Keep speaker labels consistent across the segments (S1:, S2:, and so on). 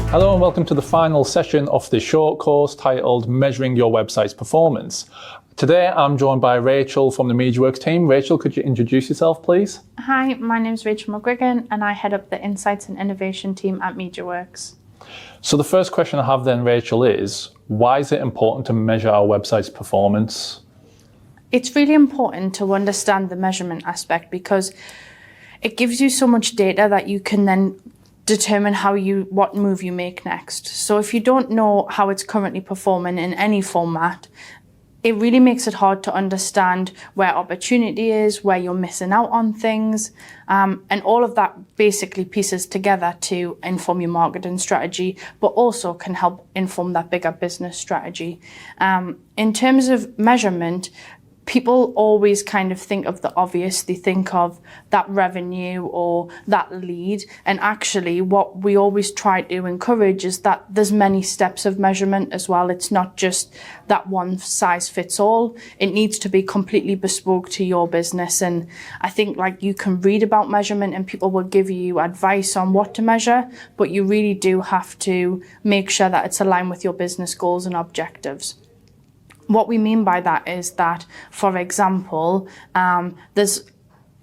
S1: Hello and welcome to the final session of the short course titled Measuring Your Website's Performance. Today I'm joined by Rachel from the MediaWorks team. Rachel, could you introduce yourself, please?
S2: Hi, my name is Rachel McGuigan and I head up the Insights and Innovation team at MediaWorks.
S1: So the first question I have then, Rachel, is why is it important to measure our website's performance?
S2: It's really important to understand the measurement aspect because it gives you so much data that you can then determine what move you make next. So if you don't know how it's currently performing in any format, it really makes it hard to understand where opportunity is, where you're missing out on things, and all of that basically pieces together to inform your marketing strategy, but also can help inform that bigger business strategy. In terms of measurement, people always kind of think of the obvious. They think of that revenue or that lead. And actually what we always try to encourage is that there's many steps of measurement as well. It's not just that one size fits all. It needs to be completely bespoke to your business. And I think you can read about measurement and people will give you advice on what to measure, but you really do have to make sure that it's aligned with your business goals and objectives. What we mean by that is that, for example,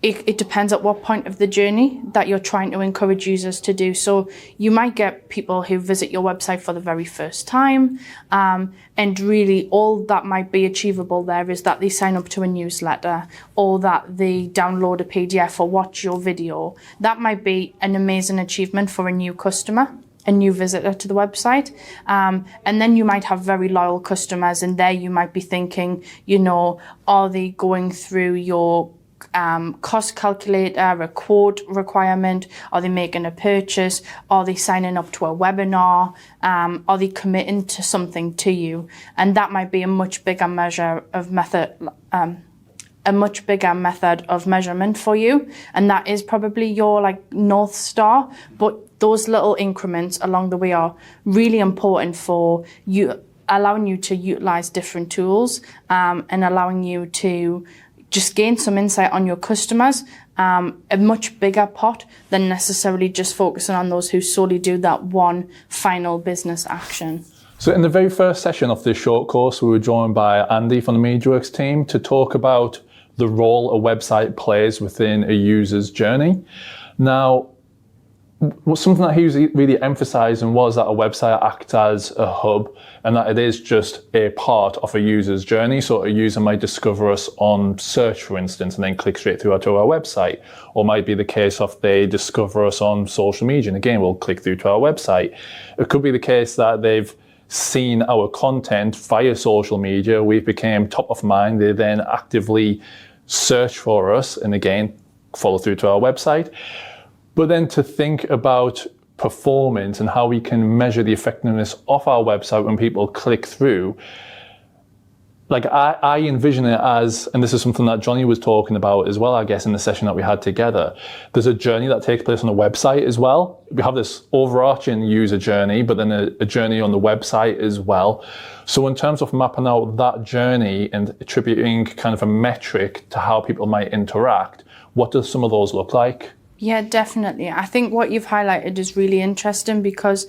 S2: it depends at what point of the journey that you're trying to encourage users to do. So you might get people who visit your website for the very first time, and really all that might be achievable there is that they sign up to a newsletter or that they download a PDF or watch your video. That might be an amazing achievement for a new customer, a new visitor to the website. And then you might have very loyal customers, and there you might be thinking, are they going through your cost calculator, a quote requirement? Are they making a purchase? Are they signing up to a webinar? Are they committing to something to you? And that might be a much bigger method of measurement for you. And that is probably your North Star. But those little increments along the way are really important for you, allowing you to utilize different tools, and allowing you to just gain some insight on your customers, a much bigger pot than necessarily just focusing on those who solely do that one final business action.
S1: So in the very first session of this short course, we were joined by Andy from the MediaWorks team to talk about the role a website plays within a user's journey. Now, something that he was really emphasizing was that a website acts as a hub and that it is just a part of a user's journey. So a user might discover us on search, for instance, and then click straight through to our website. Or might be the case of they discover us on social media and again, we'll click through to our website. It could be the case that they've seen our content via social media. We've become top of mind. They then actively search for us and again, follow through to our website. But then to think about performance and how we can measure the effectiveness of our website when people click through, I envision it as, and this is something that Johnny was talking about as well, I guess, in the session that we had together, there's a journey that takes place on the website as well. We have this overarching user journey, but then a journey on the website as well. So in terms of mapping out that journey and attributing kind of a metric to how people might interact, what does some of those look like?
S2: Yeah, definitely. I think what you've highlighted is really interesting because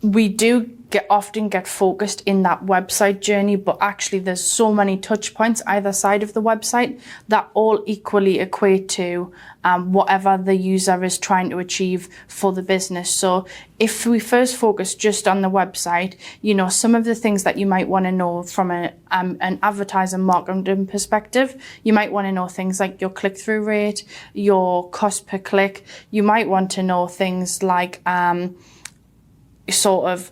S2: we do often get focused in that website journey, but actually there's so many touch points either side of the website that all equally equate to whatever the user is trying to achieve for the business. So if we first focus just on the website, some of the things that you might want to know from an advertising marketing perspective, you might want to know things like your click-through rate, your cost per click. You might want to know things like sort of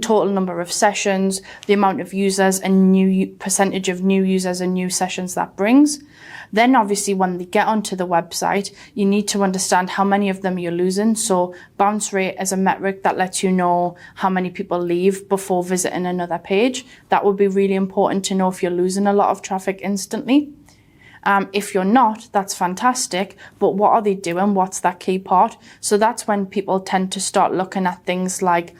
S2: total number of sessions, the amount of users and percentage of new users and new sessions that brings. Then obviously when they get onto the website, you need to understand how many of them you're losing. So bounce rate is a metric that lets you know how many people leave before visiting another page. That would be really important to know if you're losing a lot of traffic instantly. If you're not, that's fantastic, but what are they doing? What's that key part? So that's when people tend to start looking at things like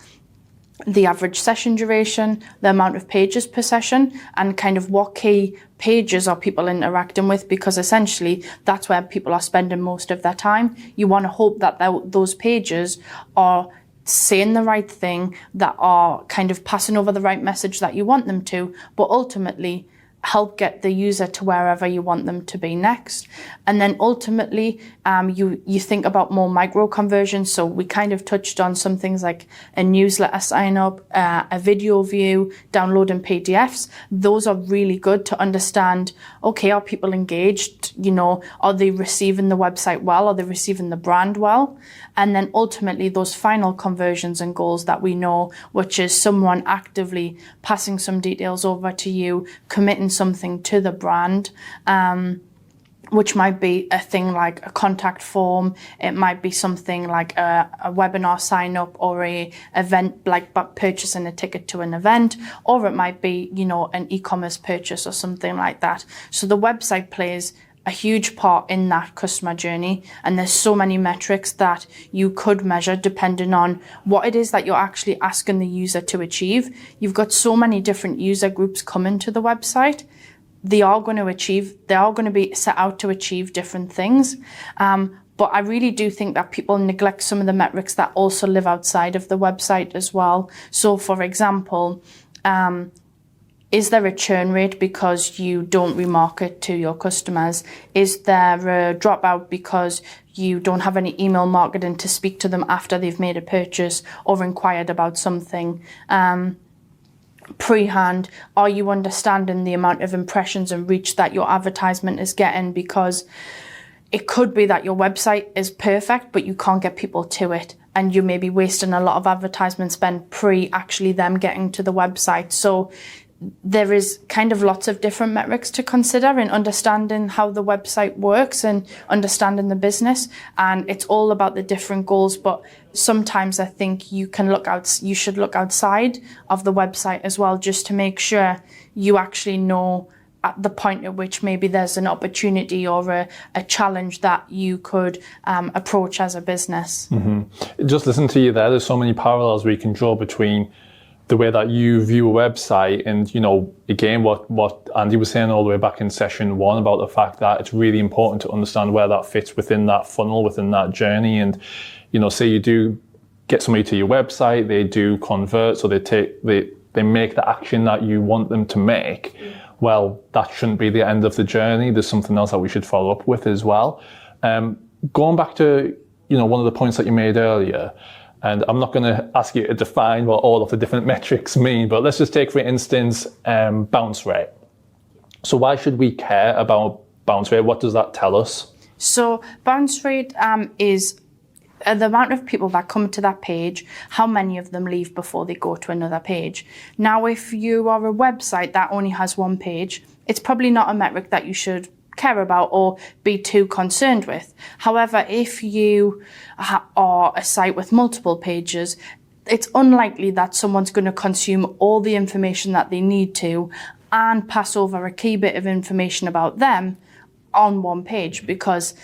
S2: the average session duration, the amount of pages per session, and kind of what key pages are people interacting with, because essentially that's where people are spending most of their time. You want to hope that those pages are saying the right thing, that are kind of passing over the right message that you want them to, but ultimately help get the user to wherever you want them to be next. And then ultimately, you think about more micro conversions. So we kind of touched on some things like a newsletter sign up, a video view, downloading PDFs. Those are really good to understand, okay, are people engaged? You know, are they receiving the website well? Are they receiving the brand well? And then ultimately those final conversions and goals that we know, which is someone actively passing some details over to you, committing something to the brand, which might be a thing like a contact form. It might be something like a webinar sign up, or a event like purchasing a ticket to an event, or it might be, you know, an e-commerce purchase or something like that. So the website plays a huge part in that customer journey, and there's so many metrics that you could measure depending on what it is that you're actually asking the user to achieve. You've got so many different user groups coming to the website. They are going to be set out to achieve different things. But I really do think that people neglect some of the metrics that also live outside of the website as well. So for example, is there a churn rate because you don't remarket to your customers? Is there a dropout because you don't have any email marketing to speak to them after they've made a purchase or inquired about something? Pre-hand, are you understanding the amount of impressions and reach that your advertisement is getting? Because it could be that your website is perfect, but you can't get people to it, and you may be wasting a lot of advertisement spend pre actually them getting to the website. So there is kind of lots of different metrics to consider in understanding how the website works and understanding the business. And it's all about the different goals. But sometimes I think you should look outside of the website as well, just to make sure you actually know at the point at which maybe there's an opportunity or a challenge that you could approach as a business.
S1: Mm-hmm. Just listen to you there. There's so many parallels we can draw between the way that you view a website and, you know, again, what Andy was saying all the way back in session 1 about the fact that it's really important to understand where that fits within that funnel, within that journey. And, you know, say you do get somebody to your website, they do convert, so they make the action that you want them to make. Well, that shouldn't be the end of the journey. There's something else that we should follow up with as well. Going back to, you know, one of the points that you made earlier, and I'm not going to ask you to define what all of the different metrics mean, but let's just take, for instance, bounce rate. So why should we care about bounce rate? What does that tell us? So
S2: bounce rate is the amount of people that come to that page, how many of them leave before they go to another page. Now, if you are a website that only has one page, it's probably not a metric that you should care about or be too concerned with. However, if you are a site with multiple pages, it's unlikely that someone's going to consume all the information that they need to and pass over a key bit of information about them on one page, because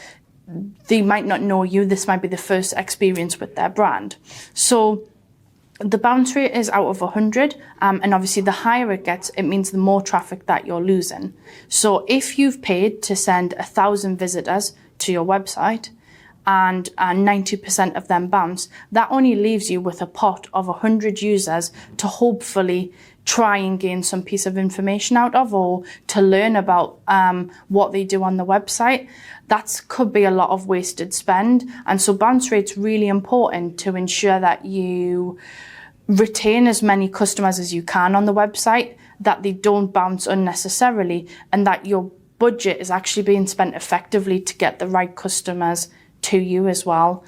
S2: they might not know you. This might be the first experience with their brand. So the bounce rate is out of 100, and obviously the higher it gets, it means the more traffic that you're losing. So if you've paid to send 1,000 visitors to your website and 90% of them bounce, that only leaves you with a pot of 100 users to hopefully try and gain some piece of information out of, or to learn about what they do on the website. That could be a lot of wasted spend. And so bounce rate's really important to ensure that you retain as many customers as you can on the website, that they don't bounce unnecessarily, and that your budget is actually being spent effectively to get the right customers to you as well.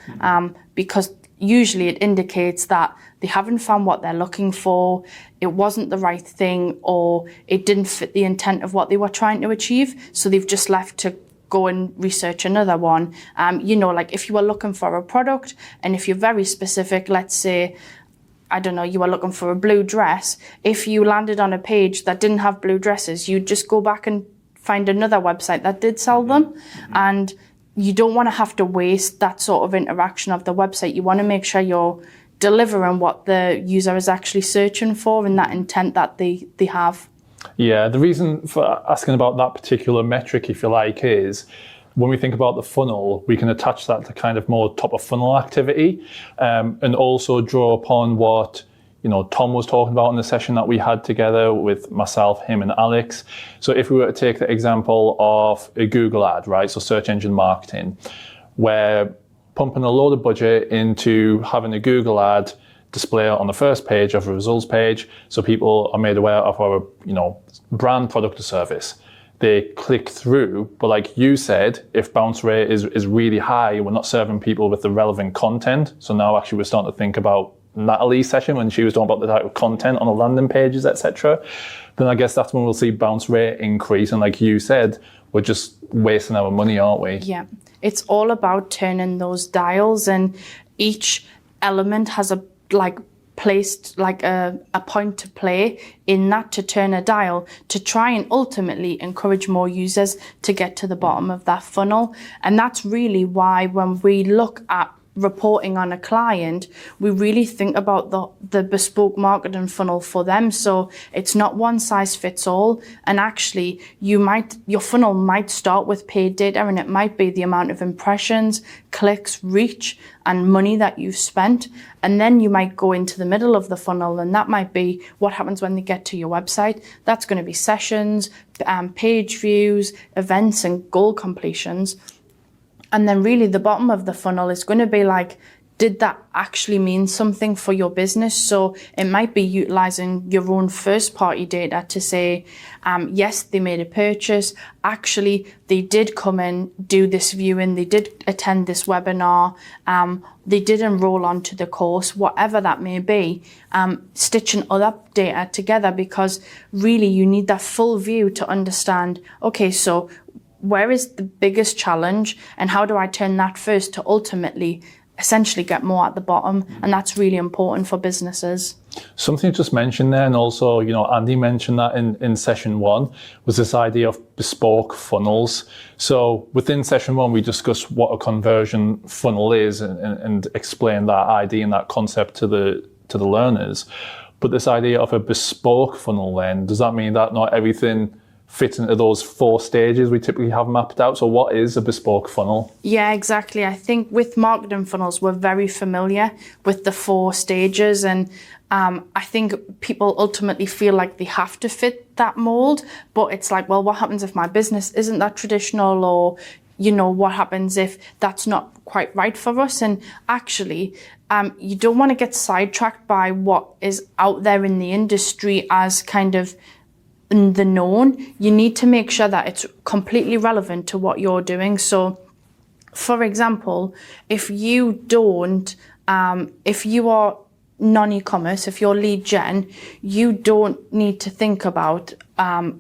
S2: Because usually it indicates that they haven't found what they're looking for, it wasn't the right thing, or it didn't fit the intent of what they were trying to achieve, so they've just left to go and research another one. You know, like if you were looking for a product, and if you're very specific, let's say, I don't know, you were looking for a blue dress, if you landed on a page that didn't have blue dresses, you'd just go back and find another website that did sell them. And you don't want to have to waste that sort of interaction of the website. You want to make sure you're delivering what the user is actually searching for and that intent that they have.
S1: Yeah, the reason for asking about that particular metric, if you like, is when we think about the funnel, we can attach that to kind of more top of funnel activity, and also draw upon what Tom was talking about in the session that we had together with myself, him, and Alex. So if we were to take the example of a Google ad, right? So search engine marketing, where pumping a load of budget into having a Google ad display on the first page of a results page, so people are made aware of our, brand, product, or service. They click through, but like you said, if bounce rate is really high, we're not serving people with the relevant content. So now actually we're starting to think about Natalie's session when she was talking about the type of content on the landing pages, etc. Then I guess that's when we'll see bounce rate increase. And like you said, we're just wasting our money, aren't we?
S2: Yeah, it's all about turning those dials, and each element has a placed a point to play in that to turn a dial to try and ultimately encourage more users to get to the bottom of that funnel. And that's really why when we look at reporting on a client, we really think about the bespoke marketing funnel for them. So it's not one size fits all. And actually your funnel might start with paid data, and it might be the amount of impressions, clicks, reach, and money that you've spent. And then you might go into the middle of the funnel, and that might be what happens when they get to your website. That's going to be sessions, page views, events, and goal completions. And then really the bottom of the funnel is going to be like, did that actually mean something for your business? So it might be utilizing your own first party data to say, yes, they made a purchase. Actually, they did come in, do this viewing. They did attend this webinar. They did enroll onto the course, whatever that may be, stitching other data together, because really you need that full view to understand, okay, so where is the biggest challenge and how do I turn that first to ultimately essentially get more at the bottom? And that's really important for businesses.
S1: Something you just mentioned there, and also, Andy mentioned that in session 1, was this idea of bespoke funnels. So within session 1, we discussed what a conversion funnel is and explained that idea and that concept to the learners. But this idea of a bespoke funnel then, does that mean that not everything fit into those 4 stages we typically have mapped out? So what is a bespoke funnel? Yeah,
S2: exactly. I think with marketing funnels, we're very familiar with the 4 stages. And I think people ultimately feel like they have to fit that mold. But it's like, well, what happens if my business isn't that traditional? Or, what happens if that's not quite right for us? And actually, you don't want to get sidetracked by what is out there in the industry as kind of the known. You need to make sure that it's completely relevant to what you're doing. So for example, if you are non-e-commerce, if you're lead gen, you don't need to think about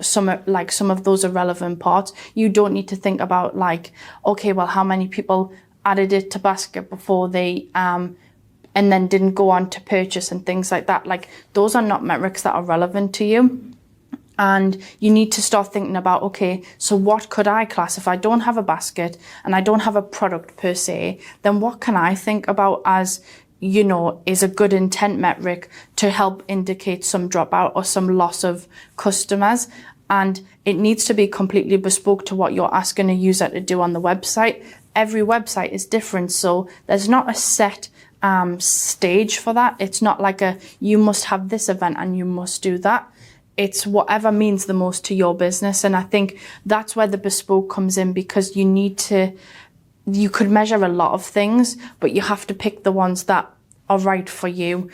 S2: some of those irrelevant parts. You don't need to think about okay, well, how many people added it to basket before they and then didn't go on to purchase and things like that. Those are not metrics that are relevant to you. And you need to start thinking about, okay, so what could I class? If I don't have a basket and I don't have a product per se, then what can I think about as, is a good intent metric to help indicate some dropout or some loss of customers? And it needs to be completely bespoke to what you're asking a user to do on the website. Every website is different, so there's not a set stage for that. It's not like you must have this event and you must do that. It's whatever means the most to your business. And I think that's where the bespoke comes in, because you could measure a lot of things, but you have to pick the ones that are right for you,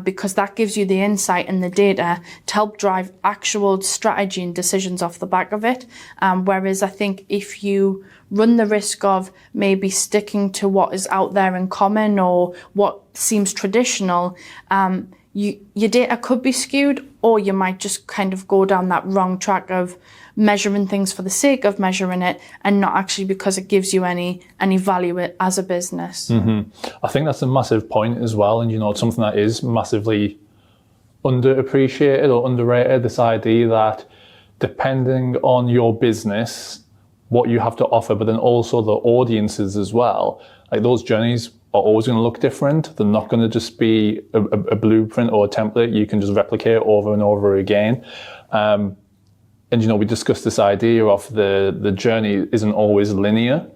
S2: because that gives you the insight and the data to help drive actual strategy and decisions off the back of it. Whereas I think if you run the risk of maybe sticking to what is out there in common or what seems traditional, your data could be skewed, or you might just kind of go down that wrong track of measuring things for the sake of measuring it and not actually because it gives you any value as a business.
S1: Mm-hmm. I think that's a massive point as well. And, it's something that is massively underappreciated or underrated, this idea that depending on your business, what you have to offer, but then also the audiences as well, those journeys are always going to look different. They're not going to just be a blueprint or a template you can just replicate over and over again. we discussed this idea of the journey isn't always linear.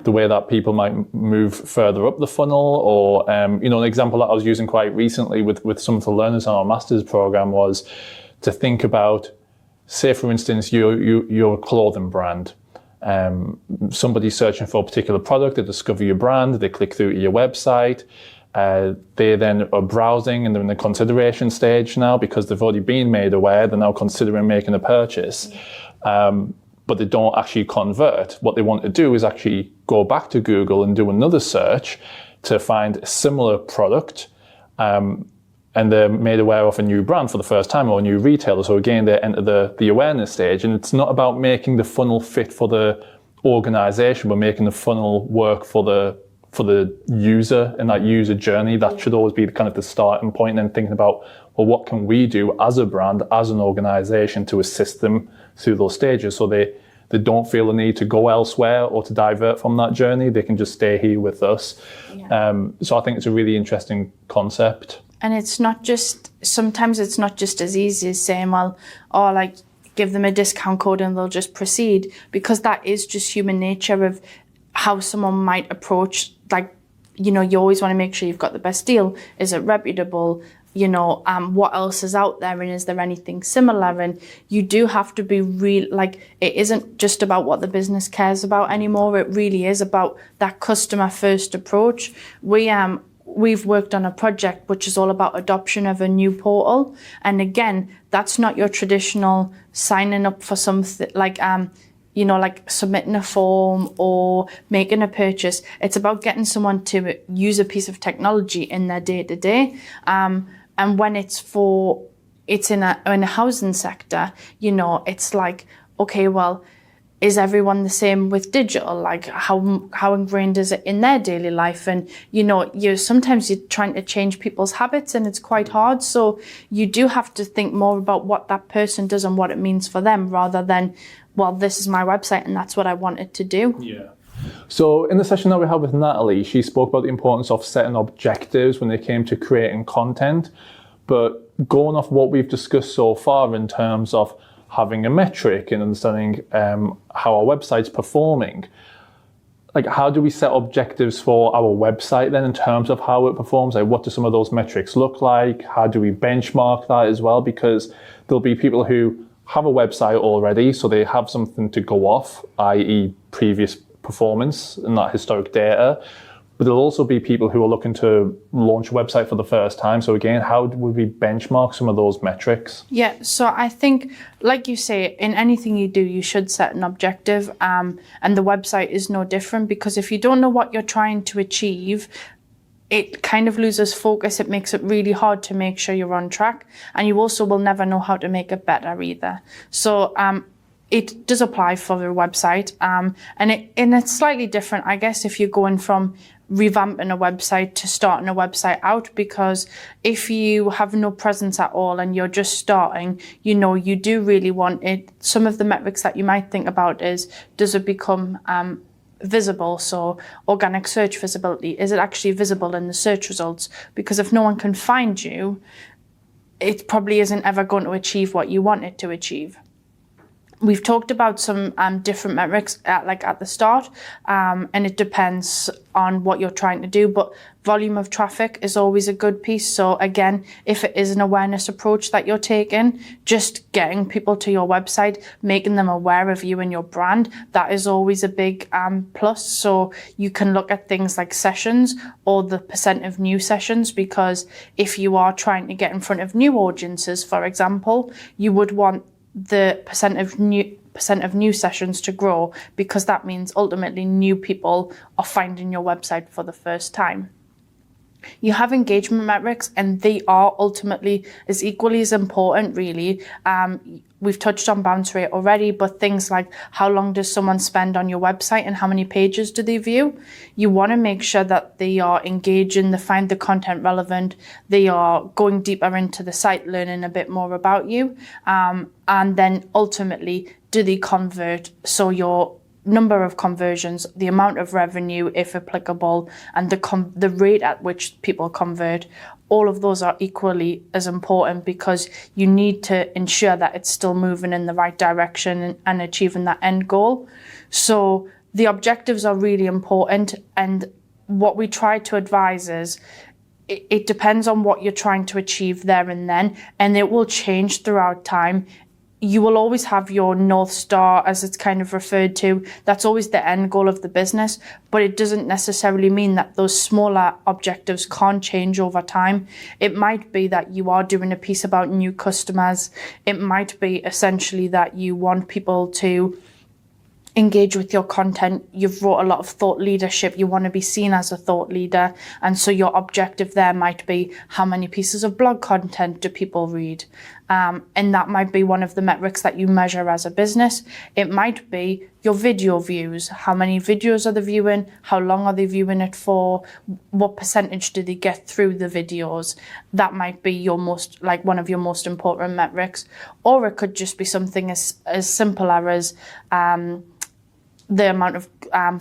S1: The way that people might move further up the funnel, or an example that I was using quite recently with some of the learners on our master's program was to think about, say for instance, you're a clothing brand. Somebody's searching for a particular product, they discover your brand, they click through to your website, they then are browsing and they're in the consideration stage now because they've already been made aware, they're now considering making a purchase. But they don't actually convert. What they want to do is actually go back to Google and do another search to find a similar product, and they're made aware of a new brand for the first time or a new retailer. So again, they enter the awareness stage, and it's not about making the funnel fit for the organization, but making the funnel work for the user and that user journey. That should always be kind of the starting point, and then thinking about, well, what can we do as a brand, as an organization to assist them through those stages so they don't feel the need to go elsewhere or to divert from that journey. They can just stay here with us. Yeah. So I think it's a really interesting concept.
S2: And sometimes it's not just as easy as saying, well, give them a discount code and they'll just proceed, because that is just human nature of how someone might approach, you always want to make sure you've got the best deal. Is it reputable? What else is out there, and is there anything similar? And you do have to be real, it isn't just about what the business cares about anymore. It really is about that customer first approach. We've worked on a project which is all about adoption of a new portal. And again, that's not your traditional signing up for something like submitting a form or making a purchase. It's about getting someone to use a piece of technology in their day-to-day. And when it's in a housing sector, it's like, okay, well, is everyone the same with digital? How ingrained is it in their daily life? And, sometimes you're trying to change people's habits and it's quite hard. So you do have to think more about what that person does and what it means for them, rather than, well, this is my website and that's what I want it to do.
S1: Yeah. So in the session that we had with Natalie, she spoke about the importance of setting objectives when they came to creating content. But going off what we've discussed so far in terms of having a metric and understanding how our website's performing, how do we set objectives for our website then in terms of how it performs? What do some of those metrics look like? How do we benchmark that as well? Because there'll be people who have a website already, so they have something to go off, i.e. previous performance and that historic data. But there'll also be people who are looking to launch a website for the first time. So again, how would we benchmark some of those metrics?
S2: Yeah, so I think, like you say, in anything you do, you should set an objective. And the website is no different, because if you don't know what you're trying to achieve, it kind of loses focus. It makes it really hard to make sure you're on track. And you also will never know how to make it better either. So it does apply for a website. And it's slightly different, I guess, if you're going from revamping a website to starting a website out, because if you have no presence at all and you're just starting, you do really want it. Some of the metrics that you might think about is, does it become visible? So organic search visibility, is it actually visible in the search results? Because if no one can find you, it probably isn't ever going to achieve what you want it to achieve. We've talked about some different metrics at the start, and it depends on what you're trying to do, but volume of traffic is always a good piece. So again, if it is an awareness approach that you're taking, just getting people to your website, making them aware of you and your brand, that is always a big plus. So you can look at things like sessions or the percent of new sessions, because if you are trying to get in front of new audiences, for example, you would want the percent of new sessions to grow, because that means ultimately new people are finding your website for the first time. You have engagement metrics, and they are ultimately as equally as important, really. We've touched on bounce rate already, but things like how long does someone spend on your website and how many pages do they view? You want to make sure that they are engaging, they find the content relevant, they are going deeper into the site, learning a bit more about you. And then ultimately, do they convert? So number of conversions, the amount of revenue, if applicable, and the rate at which people convert. All of those are equally as important, because you need to ensure that it's still moving in the right direction and achieving that end goal. So the objectives are really important, and what we try to advise is it depends on what you're trying to achieve there and then, and it will change throughout time. You will always have your North Star, as it's kind of referred to. That's always the end goal of the business, but it doesn't necessarily mean that those smaller objectives can't change over time. It might be that you are doing a piece about new customers. It might be essentially that you want people to engage with your content. You've wrote a lot of thought leadership. You want to be seen as a thought leader. And so your objective there might be, how many pieces of blog content do people read? And that might be one of the metrics that you measure as a business. It might be your video views. How many videos are they viewing? How long are they viewing it for? What percentage do they get through the videos? That might be your one of your most important metrics. Or it could just be something as simple as the amount of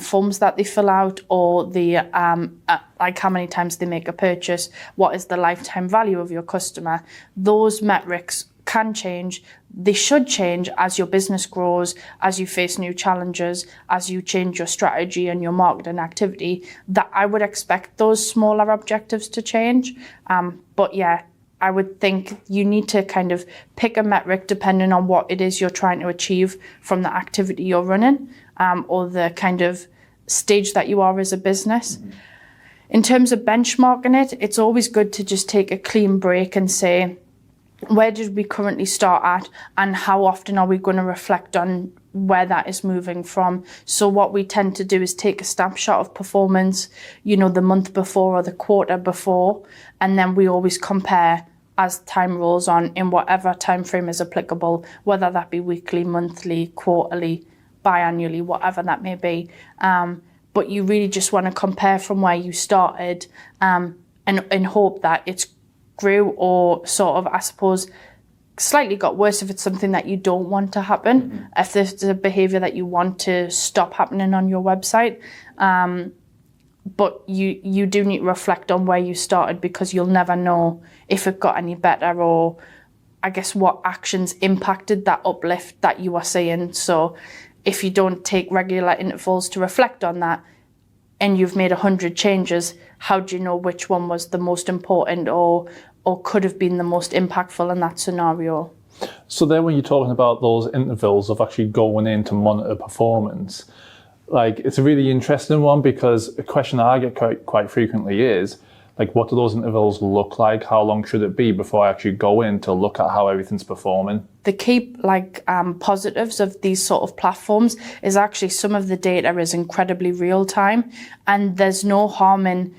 S2: forms that they fill out, or the how many times they make a purchase. What is the lifetime value of your customer? Those metrics can change. They should change as your business grows, as you face new challenges, as you change your strategy and your marketing activity. That I would expect those smaller objectives to change. But yeah, I would think you need to kind of pick a metric depending on what it is you're trying to achieve from the activity you're running, or the kind of stage that you are as a business. Mm-hmm. In terms of benchmarking it, it's always good to just take a clean break and say, where did we currently start at, and how often are we going to reflect on where that is moving from? So what we tend to do is take a snapshot of performance, the month before or the quarter before, and then we always compare as time rolls on in whatever time frame is applicable, whether that be weekly, monthly, quarterly, biannually, whatever that may be. But you really just want to compare from where you started, and hope that it's grew, or sort of, I suppose, slightly got worse if it's something that you don't want to happen. Mm-hmm. If there's a behaviour that you want to stop happening on your website. But you do need to reflect on where you started, because you'll never know if it got any better, or I guess what actions impacted that uplift that you are seeing. So if you don't take regular intervals to reflect on that, and you've made 100 changes, how do you know which one was the most important or could have been the most impactful in that scenario?
S1: So then when you're talking about those intervals of actually going in to monitor performance, it's a really interesting one, because a question I get quite frequently is, what do those intervals look like? How long should it be before I actually go in to look at how everything's performing?
S2: The key positives of these sort of platforms is actually some of the data is incredibly real time, and there's no harm in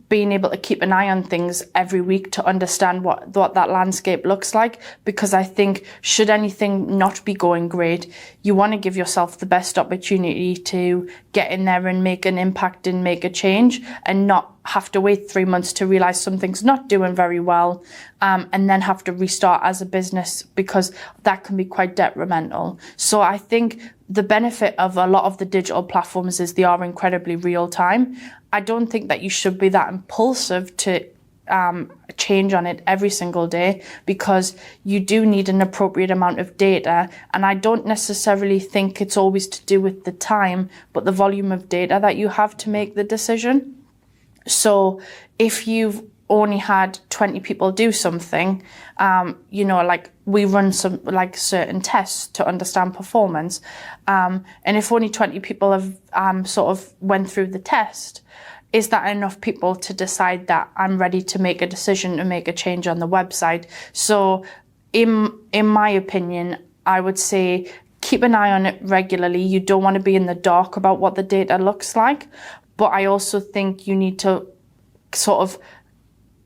S2: being able to keep an eye on things every week to understand what that landscape looks like. Because I think, should anything not be going great, you want to give yourself the best opportunity to get in there and make an impact and make a change, and not have to wait 3 months to realize something's not doing very well, and then have to restart as a business, because that can be quite detrimental. So I think the benefit of a lot of the digital platforms is they are incredibly real time. I don't think that you should be that impulsive to change on it every single day, because you do need an appropriate amount of data. And I don't necessarily think it's always to do with the time, but the volume of data that you have to make the decision. So if you've only had 20 people do something, we run some certain tests to understand performance. And if only 20 people have sort of went through the test, is that enough people to decide that I'm ready to make a decision to make a change on the website? So in my opinion, I would say keep an eye on it regularly. You don't want to be in the dark about what the data looks like. But I also think you need to sort of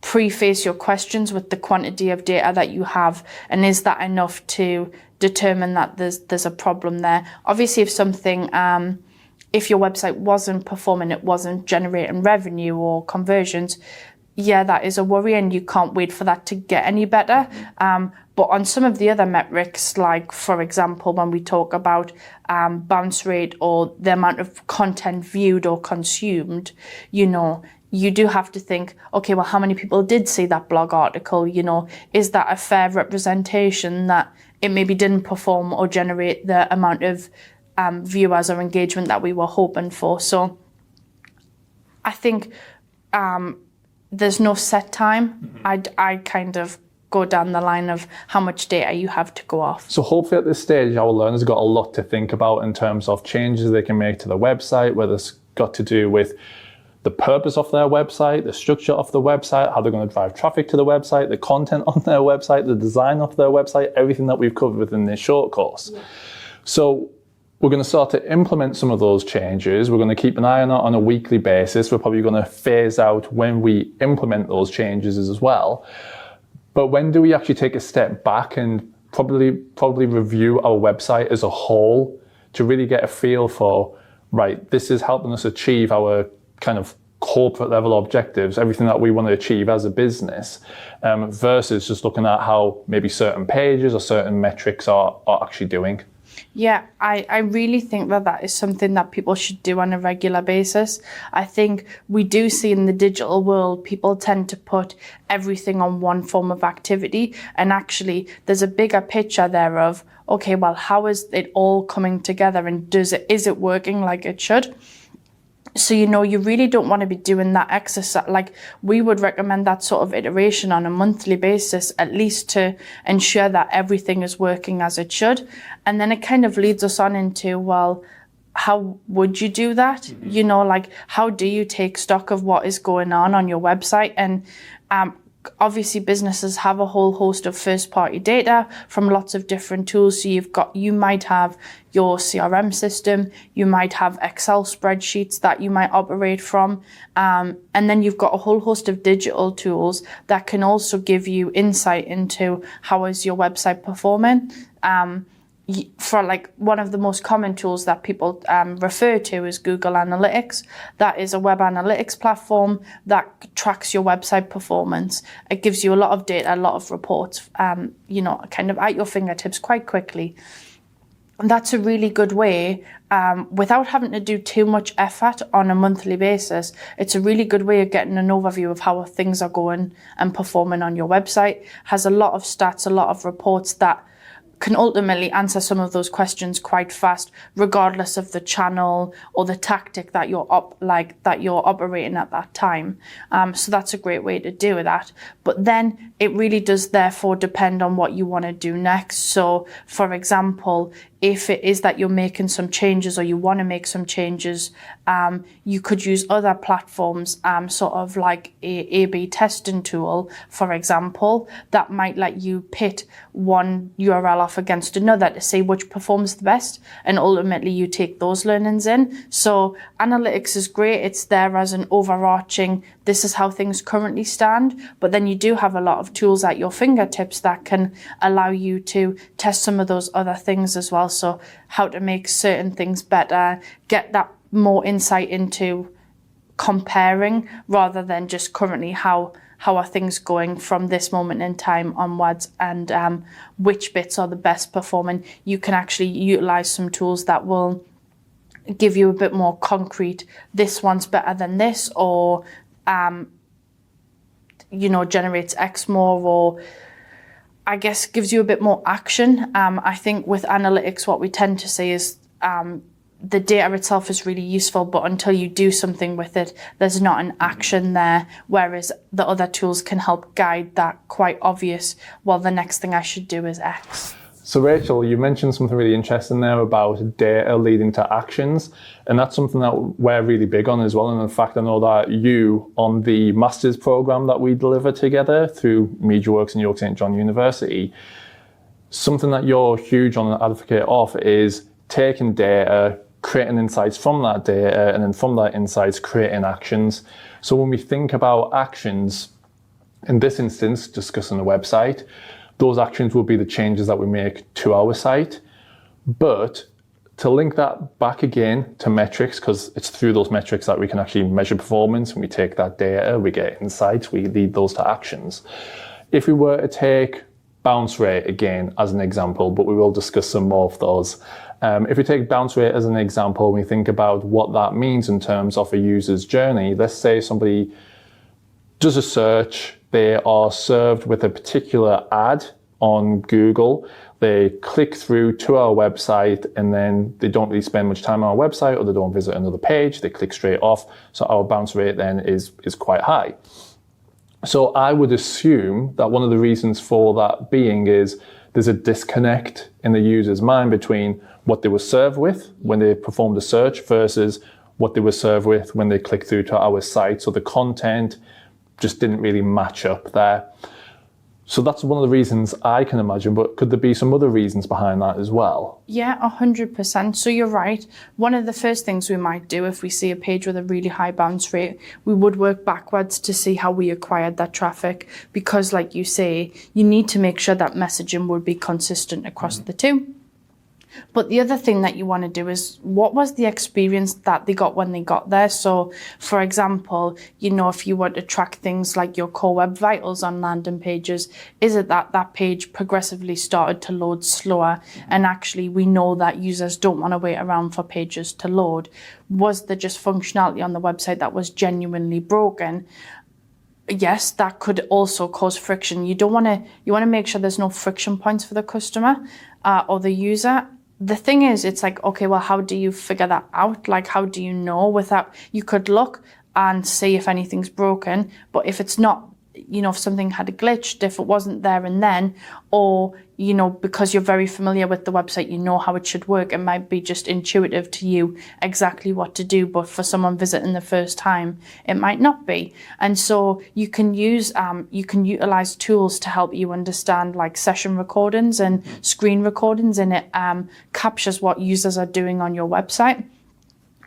S2: preface your questions with the quantity of data that you have, and is that enough to determine that there's a problem there? Obviously, if your website wasn't performing, it wasn't generating revenue or conversions, yeah, that is a worry, and you can't wait for that to get any better. But on some of the other metrics, like for example, when we talk about bounce rate or the amount of content viewed or consumed, you do have to think, okay, well, how many people did see that blog article? Is that a fair representation that it maybe didn't perform or generate the amount of viewers or engagement that we were hoping for? So I think there's no set time. I kind of go down the line of how much data you have to go off.
S1: So hopefully at this stage, our learners have got a lot to think about in terms of changes they can make to the website, whether it's got to do with the purpose of their website, the structure of the website, how they're going to drive traffic to the website, the content on their website, the design of their website, everything that we've covered within this short course. Yeah. So we're going to start to implement some of those changes. We're going to keep an eye on it on a weekly basis. We're probably going to phase out when we implement those changes as well. But when do we actually take a step back and probably review our website as a whole to really get a feel for, right, this is helping us achieve our kind of corporate level objectives, everything that we want to achieve as a business, versus just looking at how maybe certain pages or certain metrics are actually doing.
S2: Yeah, I really think that is something that people should do on a regular basis. I think we do see in the digital world, people tend to put everything on one form of activity. And actually, there's a bigger picture there of, okay, well, how is it all coming together and is it working like it should? So, you really don't want to be doing that exercise. Like, we would recommend that sort of iteration on a monthly basis, at least to ensure that everything is working as it should. And then it kind of leads us on into, well, how would you do that? Mm-hmm. How do you take stock of what is going on your website? And obviously businesses have a whole host of first party data from lots of different tools. So you might have your CRM system, you might have Excel spreadsheets that you might operate from. And then you've got a whole host of digital tools that can also give you insight into how is your website performing. For one of the most common tools that people refer to is Google Analytics. That is a web analytics platform that tracks your website performance. It gives you a lot of data, a lot of reports, kind of at your fingertips quite quickly. And that's a really good way, without having to do too much effort on a monthly basis. It's a really good way of getting an overview of how things are going and performing on your website. Has a lot of stats, a lot of reports that can ultimately answer some of those questions quite fast, regardless of the channel or the tactic that you're operating at that time. So that's a great way to do that. But then it really does therefore depend on what you want to do next. So, for example, if it is that you're making some changes or you want to make some changes, you could use other platforms, sort of like a A/B testing tool, for example, that might let you pit one URL off against another to see which performs the best, and ultimately you take those learnings in. So analytics is great. It's there as an overarching, this is how things currently stand, but then you do have a lot of tools at your fingertips that can allow you to test some of those other things as well. So how to make certain things better, get that more insight into comparing rather than just currently how are things going from this moment in time onwards, and which bits are the best performing. You can actually utilize some tools that will give you a bit more concrete, this one's better than this, or generates X more, or I guess gives you a bit more action. I think with analytics, what we tend to see is the data itself is really useful, but until you do something with it, there's not an action there, whereas the other tools can help guide that quite obvious, well, the next thing I should do is X.
S1: So Rachel, you mentioned something really interesting there about data leading to actions, and that's something that we're really big on as well. And in fact, I know that you, on the master's program that we deliver together through MediaWorks and York St John University, something that you're huge on an advocate of is taking data, creating insights from that data, and then from that insights, creating actions. So when we think about actions, in this instance, discussing a website, those actions will be the changes that we make to our site. But to link that back again to metrics, because it's through those metrics that we can actually measure performance, and we take that data, we get insights, we lead those to actions. If we were to take bounce rate again as an example, but we will discuss some more of those. If we take bounce rate as an example, we think about what that means in terms of a user's journey. Let's say somebody does a search, they are served with a particular ad on Google, they click through to our website, and then they don't really spend much time on our website, or they don't visit another page, they click straight off. So our bounce rate then is quite high. So I would assume that one of the reasons for that being is there's a disconnect in the user's mind between what they were served with when they performed a search versus what they were served with when they clicked through to our site. So the content just didn't really match up there. So that's one of the reasons I can imagine, but could there be some other reasons behind that as well?
S2: Yeah, 100%. So you're right. One of the first things we might do if we see a page with a really high bounce rate, we would work backwards to see how we acquired that traffic. Because like you say, you need to make sure that messaging would be consistent across the two. But the other thing that you want to do is, what was the experience that they got when they got there? So, for example, if you want to track things like your core web vitals on landing pages, is it that that page progressively started to load slower? And actually, we know that users don't want to wait around for pages to load. Was there just functionality on the website that was genuinely broken? Yes, that could also cause friction. You want to make sure there's no friction points for the customer or the user. The thing is, it's like, okay, well, how do you figure that out? Like, how do you know you could look and see if anything's broken, but if it's not, if something had glitched, if it wasn't there and then, or, because you're very familiar with the website, you know how it should work. It might be just intuitive to you exactly what to do, but for someone visiting the first time, it might not be. And so you can utilize tools to help you understand like session recordings and screen recordings, and it captures what users are doing on your website.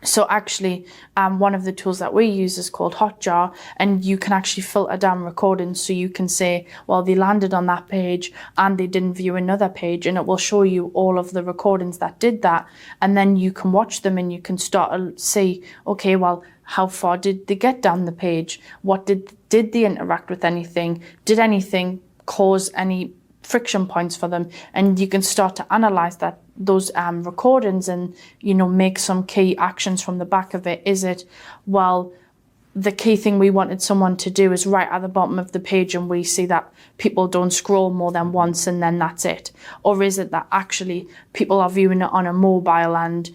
S2: So actually, one of the tools that we use is called Hotjar, and you can actually filter down recordings. So you can say, well, they landed on that page and they didn't view another page, and it will show you all of the recordings that did that. And then you can watch them and you can start to see, okay, well, how far did they get down the page? What did they interact with anything? Did anything cause any friction points for them? And you can start to analyze those recordings and make some key actions from the back of it. Is it, well, the key thing we wanted someone to do is right at the bottom of the page, and we see that people don't scroll more than once and then that's it? Or is it that actually people are viewing it on a mobile and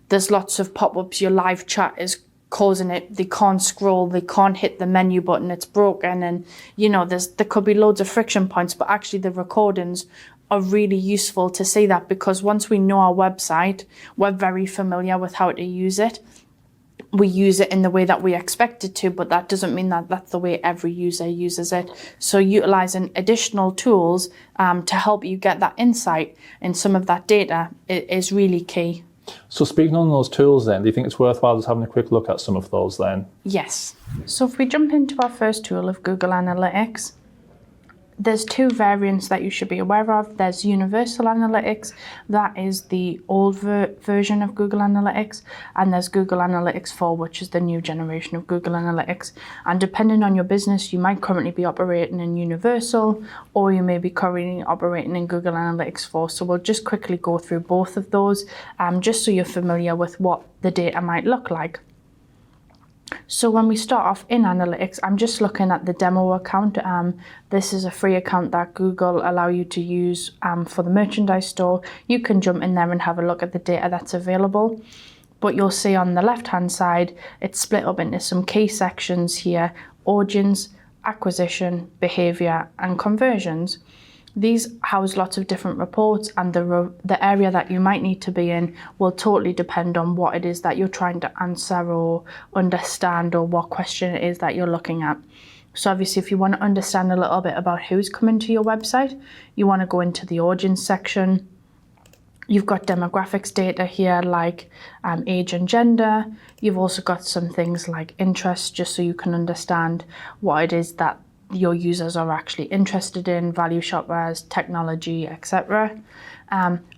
S2: there's lots of pop-ups, your live chat is causing it, they can't scroll, they can't hit the menu button, it's broken, and there could be loads of friction points, but actually the recordings are really useful to see that, because once we know our website, we're very familiar with how to use it. We use it in the way that we expect it to, but that doesn't mean that that's the way every user uses it. So utilizing additional tools to help you get that insight and some of that data is really key.
S1: So speaking on those tools then, do you think it's worthwhile just having a quick look at some of those then?
S2: Yes. So if we jump into our first tool of Google Analytics, there's two variants that you should be aware of. There's Universal Analytics, that is the old version of Google Analytics, and there's Google Analytics 4, which is the new generation of Google Analytics. And depending on your business, you might currently be operating in Universal, or you may be currently operating in Google Analytics 4. So we'll just quickly go through both of those, just so you're familiar with what the data might look like. So when we start off in Analytics, I'm just looking at the demo account. This is a free account that Google allow you to use for the merchandise store. You can jump in there and have a look at the data that's available. But you'll see on the left-hand side, it's split up into some key sections here: audience, acquisition, behavior, and conversions. These house lots of different reports, and the area that you might need to be in will totally depend on what it is that you're trying to answer or understand, or what question it is that you're looking at. So obviously, if you want to understand a little bit about who's coming to your website, you want to go into the audience section. You've got demographics data here, like age and gender. You've also got some things like interests, just so you can understand what it is that your users are actually interested in, value shoppers, technology, etc.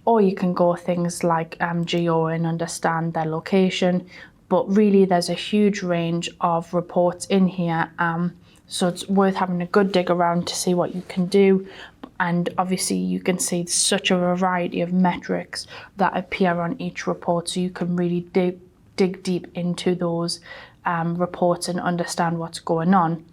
S2: Or you can go things like geo and understand their location. But really, there's a huge range of reports in here. So it's worth having a good dig around to see what you can do. And obviously you can see such a variety of metrics that appear on each report, so you can really dig deep into those reports and understand what's going on.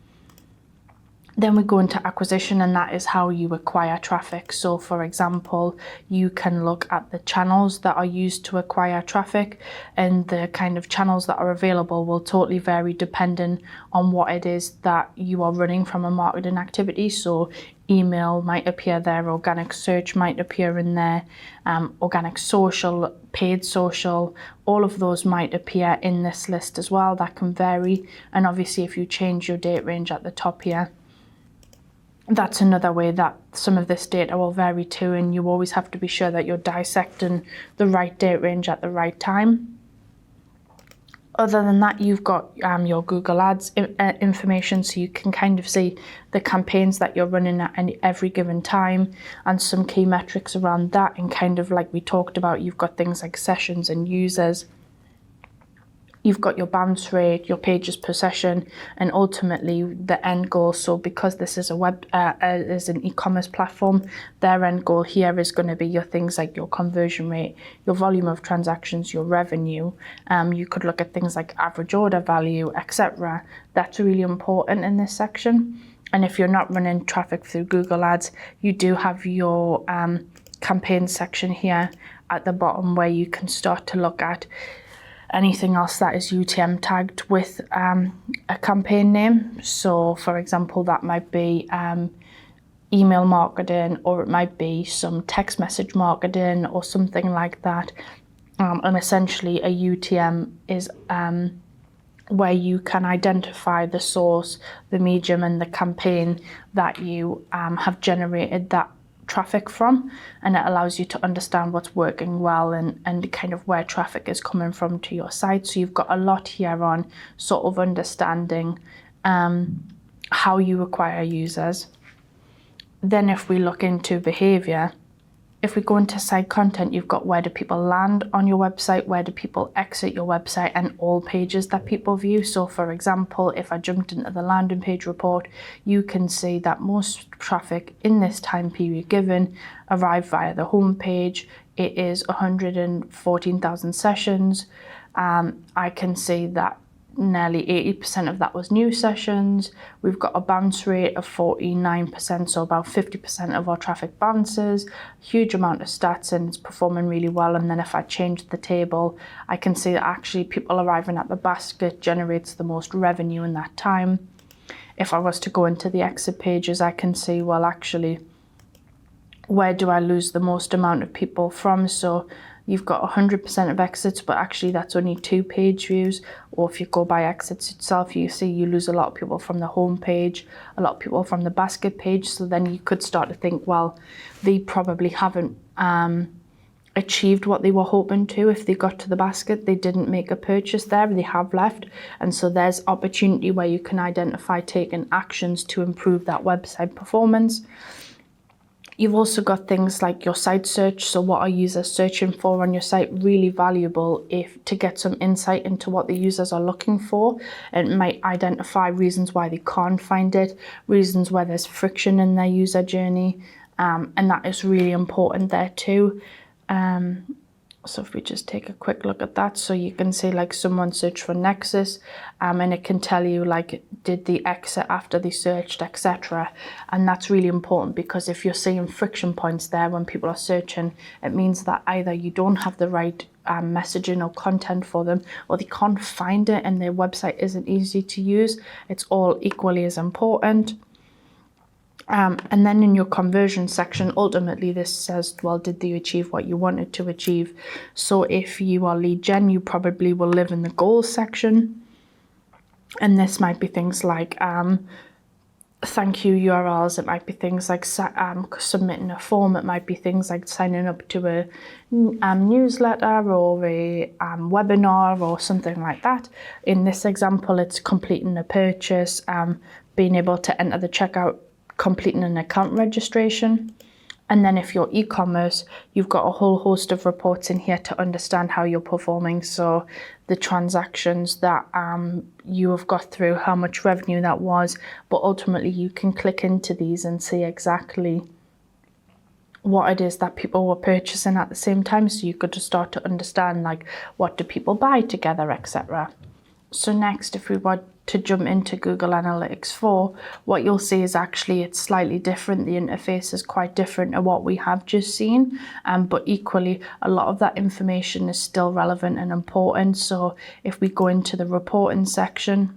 S2: Then we go into acquisition, and that is how you acquire traffic. So for example, you can look at the channels that are used to acquire traffic, and the kind of channels that are available will totally vary depending on what it is that you are running from a marketing activity. So email might appear there, organic search might appear in there, organic social, paid social, all of those might appear in this list as well. That can vary. And obviously if you change your date range at the top here, that's another way that some of this data will vary too, and you always have to be sure that you're dissecting the right date range at the right time. Other than that, you've got your Google Ads information, so you can kind of see the campaigns that you're running at every given time and some key metrics around that. And kind of like we talked about, you've got things like sessions and users. You've got your bounce rate, your pages per session, and ultimately the end goal. So because this is is an e-commerce platform, their end goal here is going to be your things like your conversion rate, your volume of transactions, your revenue. You could look at things like average order value, etc. That's really important in this section. And if you're not running traffic through Google Ads, you do have your campaign section here at the bottom, where you can start to look at anything else that is UTM tagged with a campaign name. So for example, that might be email marketing, or it might be some text message marketing or something like that. And essentially a UTM is where you can identify the source, the medium and the campaign that you have generated that traffic from, and it allows you to understand what's working well and kind of where traffic is coming from to your site. So you've got a lot here on sort of understanding how you acquire users. Then if we look into behavior, if we go into site content, you've got where do people land on your website, where do people exit your website, and all pages that people view. So for example, if I jumped into the landing page report, you can see that most traffic in this time period given arrived via the home page. It is 114,000 sessions. I can see that nearly 80% of that was new sessions. We've got a bounce rate of 49%, so about 50% of our traffic bounces. Huge amount of stats, and it's performing really well. And then if I change the table, I can see that actually people arriving at the basket generates the most revenue in that time. If I was to go into the exit pages, I can see, well, actually, where do I lose the most amount of people from? So you've got 100% of exits, but actually that's only 2 page views. Or if you go by exits itself, you see you lose a lot of people from the home page, a lot of people from the basket page. So then you could start to think, well, they probably haven't achieved what they were hoping to. If they got to the basket, they didn't make a purchase there, they have left. And so there's opportunity where you can identify taking actions to improve that website performance. You've also got things like your site search. So what are users searching for on your site? Really valuable to get some insight into what the users are looking for. It might identify reasons why they can't find it, reasons where there's friction in their user journey. And that is really important there too. So if we just take a quick look at that, so you can see like someone searched for Nexus, and it can tell you like, did they exit after they searched, etc. And that's really important, because if you're seeing friction points there when people are searching, it means that either you don't have the right messaging or content for them, or they can't find it and their website isn't easy to use. It's all equally as important. And then in your conversion section, ultimately this says, well, did they achieve what you wanted to achieve? So if you are lead gen, you probably will live in the goals section. And this might be things like thank you URLs. It might be things like submitting a form. It might be things like signing up to a newsletter or a webinar or something like that. In this example, it's completing a purchase, being able to enter the checkout, completing an account registration. And then if you're e-commerce, you've got a whole host of reports in here to understand how you're performing. So the transactions that you have got through, how much revenue that was, but ultimately you can click into these and see exactly what it is that people were purchasing at the same time, so you could just start to understand like what do people buy together, etc. So next, if we were to jump into Google Analytics 4, what you'll see is actually it's slightly different. The interface is quite different to what we have just seen, but equally a lot of that information is still relevant and important. So if we go into the reporting section,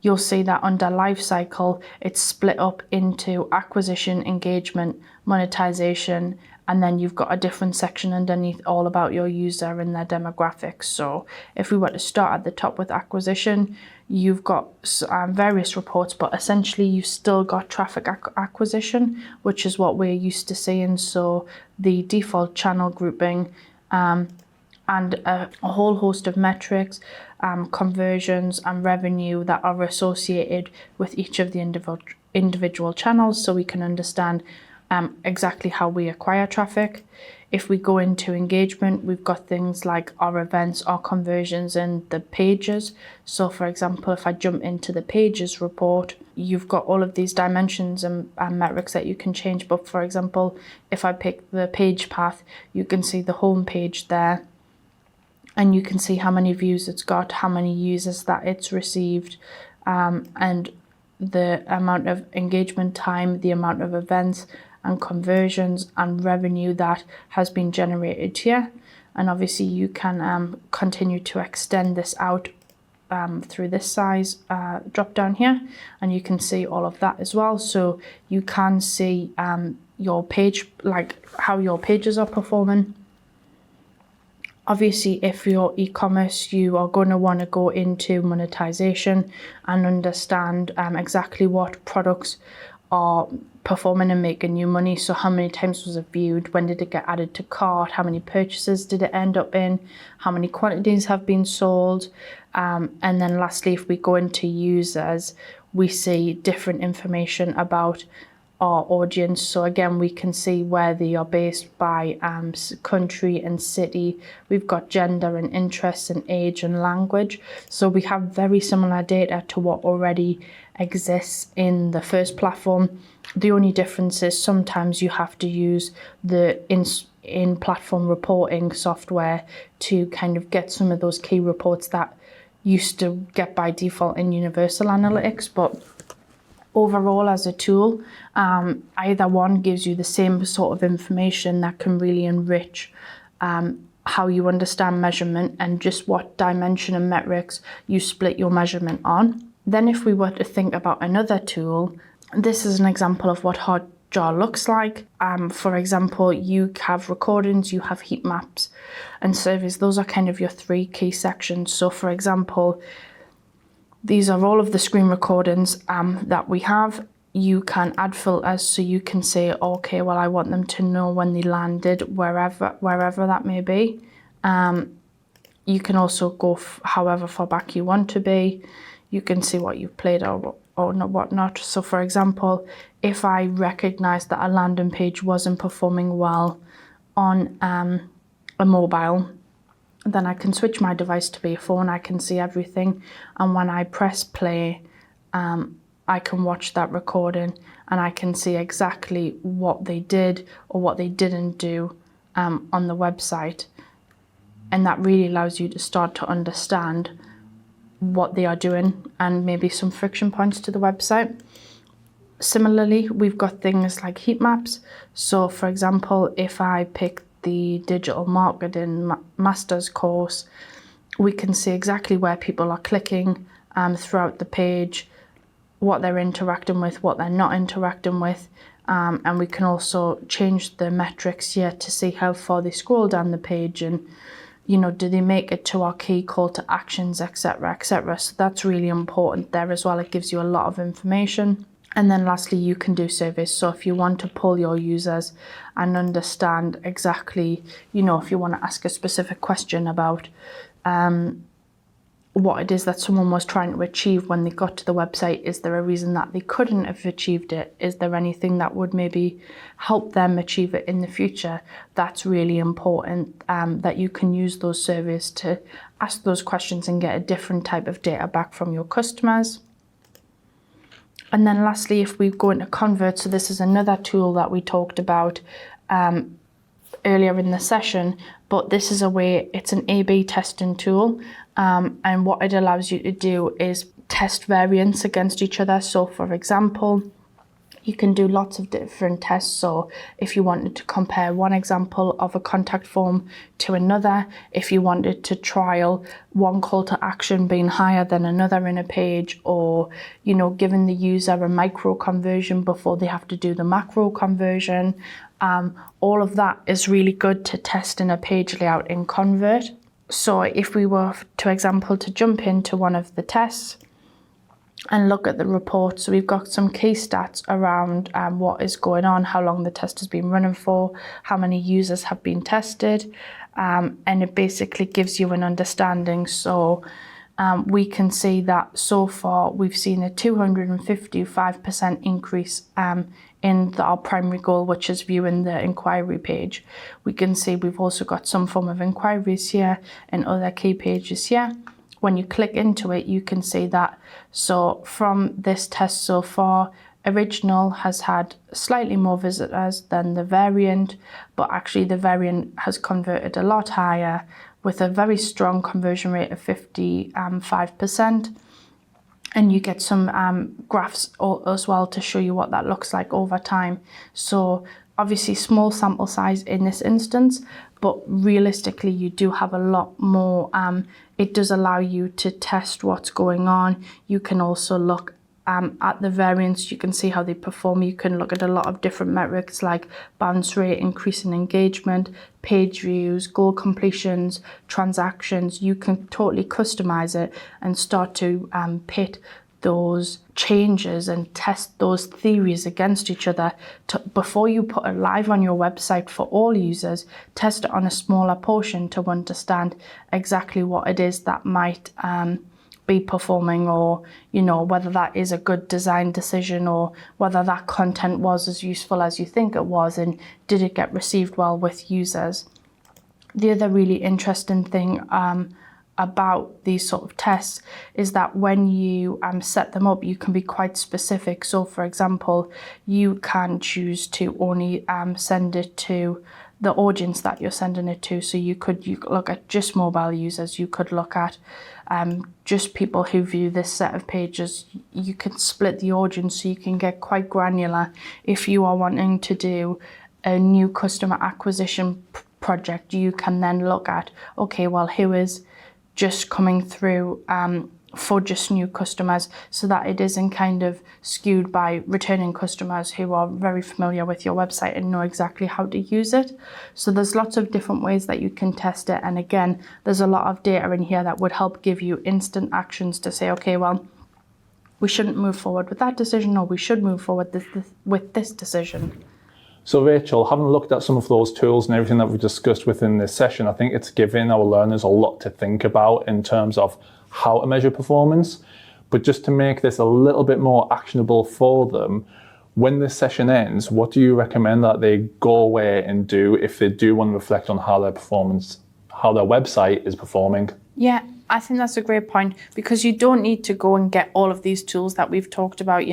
S2: you'll see that under life cycle, it's split up into acquisition, engagement, monetization, and then you've got a different section underneath all about your user and their demographics. So if we were to start at the top with acquisition, you've got various reports, but essentially you've still got traffic acquisition, which is what we're used to seeing. So the default channel grouping, and a whole host of metrics, conversions and revenue that are associated with each of the individual channels, so we can understand exactly how we acquire traffic. If we go into engagement, we've got things like our events, our conversions, and the pages. So for example, if I jump into the pages report, you've got all of these dimensions and metrics that you can change. But for example, if I pick the page path, you can see the home page there, and you can see how many views it's got, how many users that it's received, and the amount of engagement time, the amount of events and conversions and revenue that has been generated here. And obviously you can continue to extend this out through this size drop down here, and you can see all of that as well. So you can see your page, like how your pages are performing. Obviously, if you're e-commerce, you are going to want to go into monetization and understand exactly what products are performing and making you money. So how many times was it viewed? When did it get added to cart? How many purchases did it end up in? How many quantities have been sold? And then lastly, if we go into users, we see different information about our audience. So again, we can see where they are based by country and city. We've got gender and interests and age and language. So we have very similar data to what already exists in the first platform. The only difference is sometimes you have to use the in-platform reporting software to kind of get some of those key reports that used to get by default in Universal Analytics. But overall, as a tool, either one gives you the same sort of information that can really enrich how you understand measurement and just what dimension and metrics you split your measurement on. Then if we were to think about another tool, this is an example of what Hotjar looks like. For example, you have recordings, you have heat maps and surveys. Those are kind of your three key sections. So for example, these are all of the screen recordings that we have. You can add filters, so you can say, okay, well, I want them to know when they landed, wherever that may be. You can also go however far back you want to be. You can see what you've played or whatnot. So for example, if I recognize that a landing page wasn't performing well on a mobile, then I can switch my device to be a phone. I can see everything, and when I press play, I can watch that recording and I can see exactly what they did or what they didn't do on the website. And that really allows you to start to understand what they are doing and maybe some friction points to the website. Similarly, we've got things like heat maps. So for example, if I pick the digital marketing master's course, we can see exactly where people are clicking throughout the page, what they're interacting with, what they're not interacting with, and we can also change the metrics here to see how far they scroll down the page and, you know, do they make it to our key call to actions, etc., etc. So that's really important there as well. It gives you a lot of information. And then lastly, you can do surveys. So if you want to pull your users and understand exactly, you know, if you want to ask a specific question about what it is that someone was trying to achieve when they got to the website, is there a reason that they couldn't have achieved it? Is there anything that would maybe help them achieve it in the future? That's really important, that you can use those surveys to ask those questions and get a different type of data back from your customers. And then lastly, if we go into Convert, so this is another tool that we talked about earlier in the session, but this is it's an A/B testing tool. And what it allows you to do is test variants against each other. So for example, you can do lots of different tests. So if you wanted to compare one example of a contact form to another, if you wanted to trial one call to action being higher than another in a page, or, giving the user a micro conversion before they have to do the macro conversion, all of that is really good to test in a page layout in Convert. So if we were, to jump into one of the tests, and look at the report. So we've got some key stats around what is going on, how long the test has been running for, how many users have been tested, and it basically gives you an understanding. So we can see that so far we've seen a 255% increase in our primary goal, which is viewing the inquiry page. We can see we've also got some form of inquiries here and other key pages here. When you click into it, you can see that. So from this test so far, original has had slightly more visitors than the variant, but actually the variant has converted a lot higher with a very strong conversion rate of 55%. And you get some graphs as well to show you what that looks like over time. So obviously small sample size in this instance, but realistically you do have a lot more. It does allow you to test what's going on. You can also look at the variants. You can see how they perform. You can look at a lot of different metrics like bounce rate, increase in engagement, page views, goal completions, transactions. You can totally customize it and start to pit those changes and test those theories against each other. Before you put it live on your website for all users, test it on a smaller portion to understand exactly what it is that might be performing, or whether that is a good design decision, or whether that content was as useful as you think it was, and did it get received well with users. The other really interesting thing about these sort of tests is that when you set them up, you can be quite specific. So for example, you can choose to only send it to the audience that you're sending it to. So you could look at just mobile users, you could look at just people who view this set of pages. You can split the audience, so you can get quite granular. If you are wanting to do a new customer acquisition project, you can then look at, okay, well, who is just coming through for just new customers, so that it isn't kind of skewed by returning customers who are very familiar with your website and know exactly how to use it. So there's lots of different ways that you can test it. And again, there's a lot of data in here that would help give you instant actions to say, okay, well, we shouldn't move forward with that decision, or we should move forward with this decision.
S1: So Rachel, having looked at some of those tools and everything that we discussed within this session, I think it's given our learners a lot to think about in terms of how to measure performance. But just to make this a little bit more actionable for them, when this session ends, what do you recommend that they go away and do if they do want to reflect on how their website is performing?
S2: Yeah, I think that's a great point, because you don't need to go and get all of these tools that we've talked about.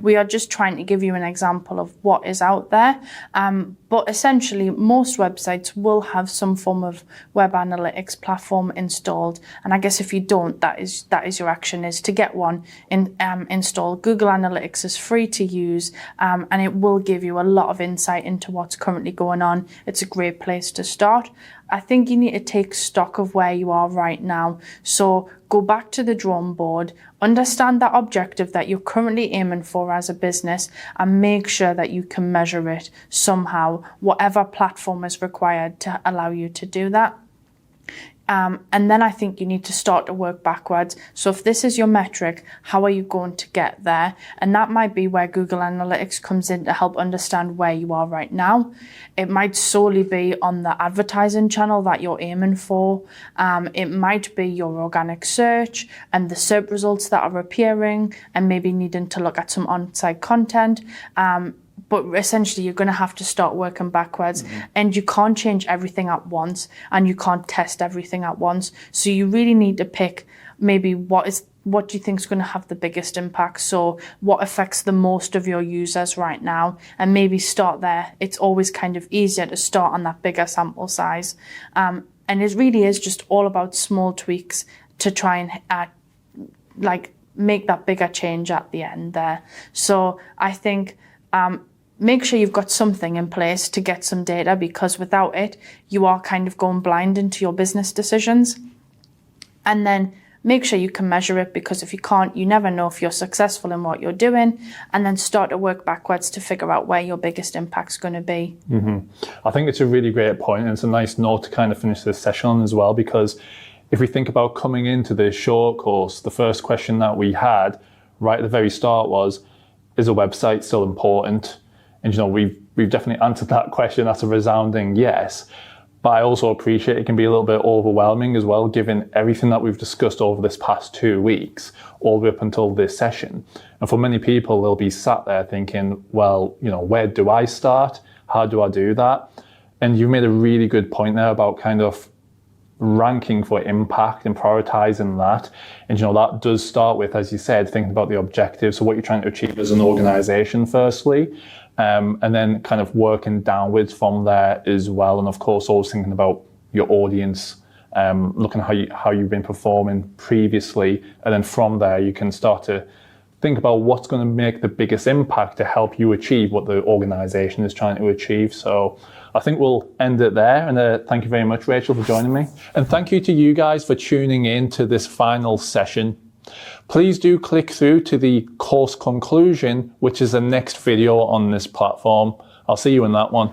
S2: We are just trying to give you an example of what is out there. But essentially, most websites will have some form of web analytics platform installed. And I guess if you don't, that is your action, is to get one installed. Google Analytics is free to use, and it will give you a lot of insight into what's currently going on. It's a great place to start. I think you need to take stock of where you are right now. So go back to the drawing board, understand that objective that you're currently aiming for as a business, and make sure that you can measure it somehow, whatever platform is required to allow you to do that. And then I think you need to start to work backwards. So if this is your metric, how are you going to get there? And that might be where Google Analytics comes in to help understand where you are right now. It might solely be on the advertising channel that you're aiming for. It might be your organic search and the SERP results that are appearing, and maybe needing to look at some on-site content. But essentially, you're going to have to start working backwards, and you can't change everything at once, and you can't test everything at once. So you really need to pick maybe what what do you think is going to have the biggest impact? So what affects the most of your users right now? And maybe start there. It's always kind of easier to start on that bigger sample size. And it really is just all about small tweaks to try and make that bigger change at the end there. So I think make sure you've got something in place to get some data, because without it, you are kind of going blind into your business decisions. And then make sure you can measure it, because if you can't, you never know if you're successful in what you're doing. And then start to work backwards to figure out where your biggest impact's going to be.
S1: I think it's a really great point, and it's a nice note to kind of finish this session on as well, because if we think about coming into this short course, the first question that we had right at the very start was, is a website still important? And, we've definitely answered that question. That's a resounding yes. But I also appreciate it can be a little bit overwhelming as well, given everything that we've discussed over this past 2 weeks, all the way up until this session. And for many people, they'll be sat there thinking, well, where do I start? How do I do that? And you've made a really good point there about kind of ranking for impact and prioritizing that. And that does start with, as you said, thinking about the objectives, so what you're trying to achieve as an organization firstly, and then kind of working downwards from there as well. And of course, always thinking about your audience, looking at how you've been performing previously, and then from there you can start to think about what's going to make the biggest impact to help you achieve what the organization is trying to achieve. So I think we'll end it there. And thank you very much, Rachel, for joining me. And thank you to you guys for tuning in to this final session. Please do click through to the course conclusion, which is the next video on this platform. I'll see you in that one.